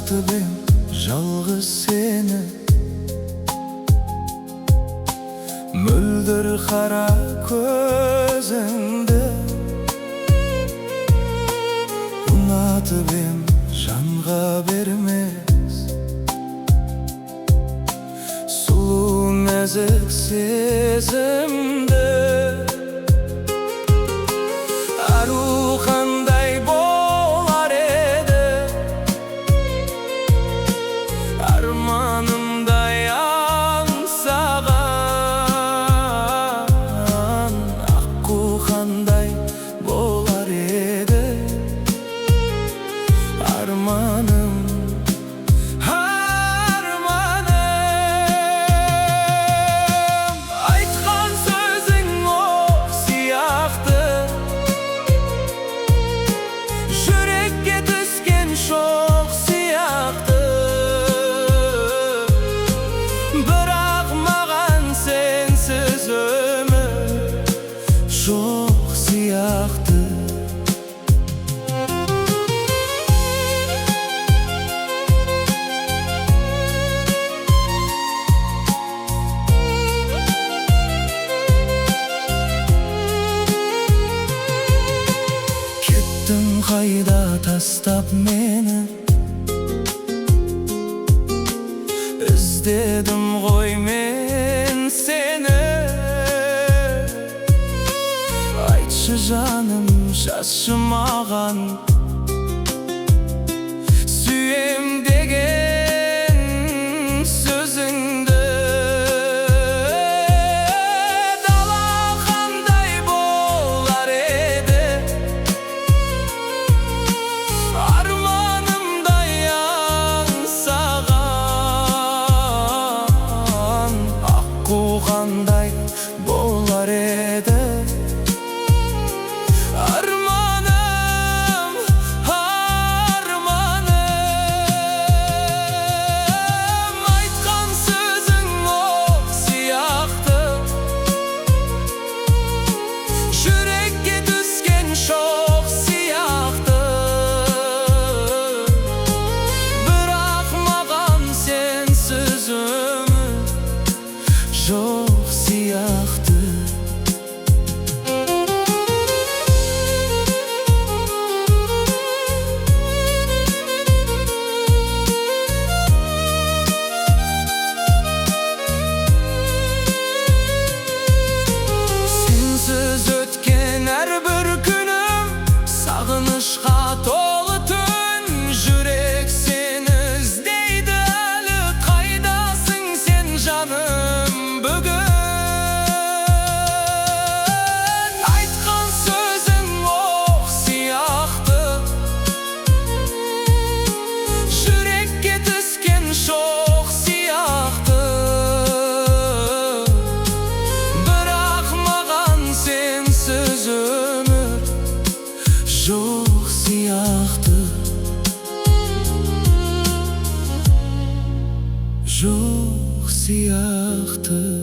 Unatıbım жалғыз seni, mülдір қара көзіңді. Unatıbım жанға бермес сұлу нәзік сезімді. Ару қандай болар еді, арманымдай аңсаған. Аққу қандай болар еді, арманым, арманым. Айтқан сөзің оқ сияқты, жүрекке түскен шоқ сияқты. Бірақ маған сенсіз өмір жоқ сияқты. Кеттің қайда тастап мені, іздедім ғой мен сені. Айтшы жаным, жазшы маған, сүйем деген сөзіңді. Дала қандай болар еді, арманымдай аңсаған. Аққу қандай болар еді, арманым, арманым. Айтқан сөзің оқ сияқты, жүрекке түскен шоқ сияқты. Бірақ маған сенсіз өмір жоқ сияқты. Сенсіз өткен әрбір күнім сағынышқа толы түн. Жүрек сені іздейді әлі, қайдасың сен жаным бүгін. Айтқан сөзің оқ сияқты, жүрекке түскен шоқ сияқты. Бірақ маған сенсіз өмір жоқ сияқты. Жоқ сияқты.